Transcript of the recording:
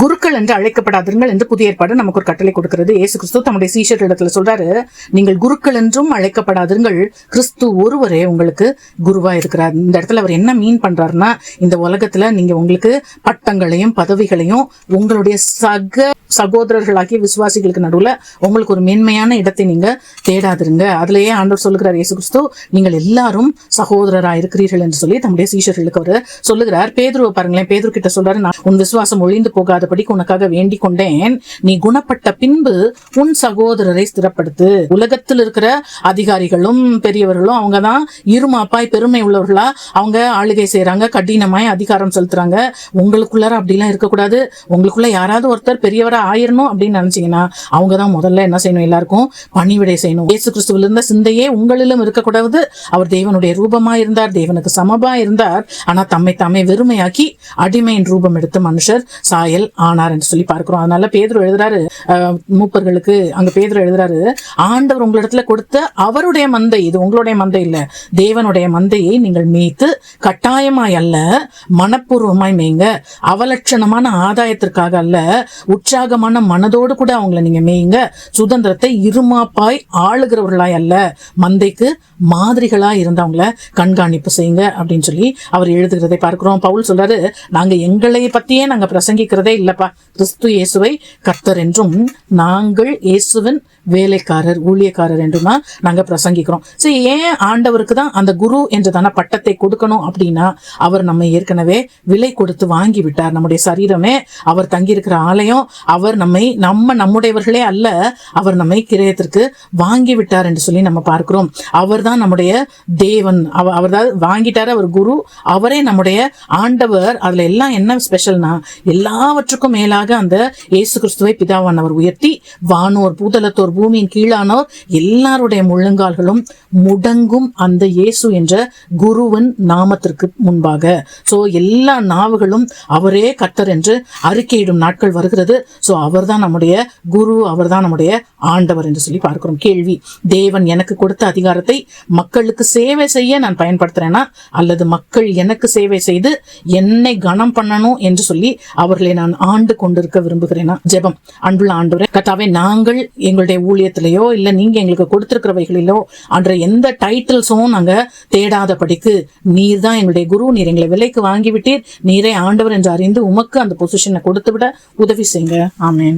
குருக்கள் என்று அழைக்கப்படாதீர்கள் என்று புதிய ஏற்பாடு நமக்கு ஒரு கட்டளை கொடுக்கிறது. இயேசு கிறிஸ்து தம்முடைய சீஷர்களிடத்துல சொல்றாரு, நீங்கள் குருக்கள் என்றும் அழைக்கப்படாதீர்கள், கிறிஸ்து ஒருவரே உங்களுக்கு குருவா இருக்கிறார். இந்த இடத்துல அவர் என்ன மீன் பண்றாருன்னா, இந்த உலகத்துல நீங்க உங்களுக்கு பட்டங்களையும் பதவிகளையும் உங்களுடைய சகோதரர்களாகிய விசுவாசிகளுக்கு நடுவுல உங்களுக்கு ஒரு மேன்மையான இடத்தை நீங்க தேடாதிருங்க. அதுலயே ஆண்டவர் சொல்லுகிறார், இயேசு கிறிஸ்து நீங்கள் எல்லாரும் சகோதரரா இருக்கிறீர்கள் என்று சொல்லி தம்முடைய சீஷர்களுக்கு அவர் சொல்லுகிறார். பேதுருவை பாருங்களேன், பேதுரு கிட்ட சொல்றாரு, நான் உன் விசுவாசம் ஒழிந்து போகாதபடிக்கு உனக்காக வேண்டிக் கொண்டேன், நீ குணப்பட்ட பின்பு உன் சகோதரரை ஸ்திரப்படுத்து. உலகத்தில் இருக்கிற அதிகாரிகளும் பெரியவர்களும் அவங்கதான் இருமாப்பாய் பெருமை உள்ளவர்களா அவங்க ஆளுகை செய்யறாங்க, கடினமாய் அதிகாரம் செலுத்துறாங்க. உங்களுக்குள்ளார அப்படிலாம் இருக்கக்கூடாது. உங்களுக்குள்ள யாராவது ஒருத்தர் பெரியவரா ஆயிரணும் அப்படின்னு நினைச்சீங்கன்னா அவங்கதான் முதல்ல என்ன செய்யணும், எல்லாருக்கும் பணிவிடை செய்யணும். இயேசு கிறிஸ்துவில் இருந்த சிந்தையே உங்களிலும் இருக்கக்கூடாது. அவர் தேவனுடைய ரூபமா இருந்தார், தேவனுக்கு சமபா இருந்தார். ஆனா தம்மை தாமே வெறுமையாக்கி அடிமையின் ரூபம் எடுத்து மனுஷர் சாயல் ஆனார் என்று சொல்லி பார்க்கிறோம். அதனால பேதுரு எழுதுறாரு மூப்பர்களுக்கு, அங்க பேதுரு எழுதுறாரு, ஆண்டவர் உங்களிடத்துல கொடுத்த அவருடைய மந்தை, இது உங்களுடைய மந்தை இல்ல, தேவனுடைய மந்தையை நீங்கள் மேய்த்து கட்டாயமாய் அல்ல மனப்பூர்வமாய் மேய்ங்க, அவலட்சணமான ஆதாயத்திற்காக அல்ல உற்சாகமான மனதோடு கூட அவங்களை நீங்க மேய்ங்க, சுதந்திரத்தை இருமாப்பாய் ஆளுகிறவர்களாய் அல்ல மந்தைக்கு மாதிரிகளா இருந்தவங்கள கண்காணிப்பு செய்யுங்க அப்படின்னு சொல்லி அவர் எழுதுகிறதை பார்க்கிறோம். பவுல் சொல்றாரு, நாங்க எங்களை பத்தியே நாங்க பிரசங்கிக்கிறதே இல்லப்பா, கிறிஸ்து இயேசுவை கர்த்தர் என்றும் நாங்கள் இயேசுவின் வேலைக்காரர் ஊழியக்காரர் என்றும் தான் நாங்க பிரசங்கிக்கிறோம். சரி, ஏன் ஆண்டவருக்கு தான் அந்த குரு என்றதான பட்டத்தை கொடுக்கணும் அப்படின்னா, அவர் நம்ம ஏற்கனவே விலை கொடுத்து வாங்கி விட்டார். நம்முடைய சரீரமே அவர் தங்கியிருக்கிற ஆலயம், அவர் நம்முடையவர்களே அல்ல, அவர் நம்மை கிரயத்திற்கு வாங்கி விட்டார் என்று சொல்லி நம்ம பார்க்கிறோம். அவர் தான் நம்முடைய தேவன், அவர் தான் வாங்கிட்டாரு, அவர் குரு, அவரே நம்முடைய ஆண்டவர். அதுல எல்லாம் என்ன ஸ்பெஷல்னா, எல்லாவற்றுக்கும் மேலாக அந்த இயேசு கிறிஸ்துவை பிதாவானவர் உயர்த்தி வானோர் பூதலத்தோர் பூமியின் கீழானோர் எல்லாருடைய முழங்கால்களும் முடங்கும் அந்த இயேசு என்ற குருவின் நாமத்திற்கு முன்பாக. சோ எல்லா நாவுகளும் அவரே கர்த்தர் என்று அறிக்கையிடும் நாட்கள் வருகிறது. சோ அவர்தான் நம்முடைய குரு, அவர்தான் நம்முடைய ஆண்டவர் என்று சொல்லி பார்க்கிறோம். கேள்வி, தேவன் எனக்கு கொடுத்த அதிகாரத்தை மக்களுக்கு சேவை செய்ய நான் பயன்படுத்துறேனா, அல்லது மக்கள் எனக்கு சேவை செய்து என்னை கனம் பண்ணணும் என்று சொல்லி அவர்களை நான் ஆண்டு கொண்டிருக்க விரும்புகிறேனா? ஜெபம். அன்புள்ள ஆண்டவரே கர்த்தாவே, நாங்கள் எங்களுடைய ஊழியத்திலேயோ இல்ல நீங்க எங்களுக்கு கொடுத்திருக்கிறவைகளிலோ அன்ற எந்த டைட்டில்ஸும் நாங்க தேடாதபடிக்கு நீர் தான் எங்களுடைய குரு, நீர் எங்களை விலைக்கு வாங்கிவிட்டீர், நீரே ஆண்டவர் என்று அறிந்து உமக்கு அந்த பொசிஷனை கொடுத்து விட உதவி செய்யுங்க. ஆமென்.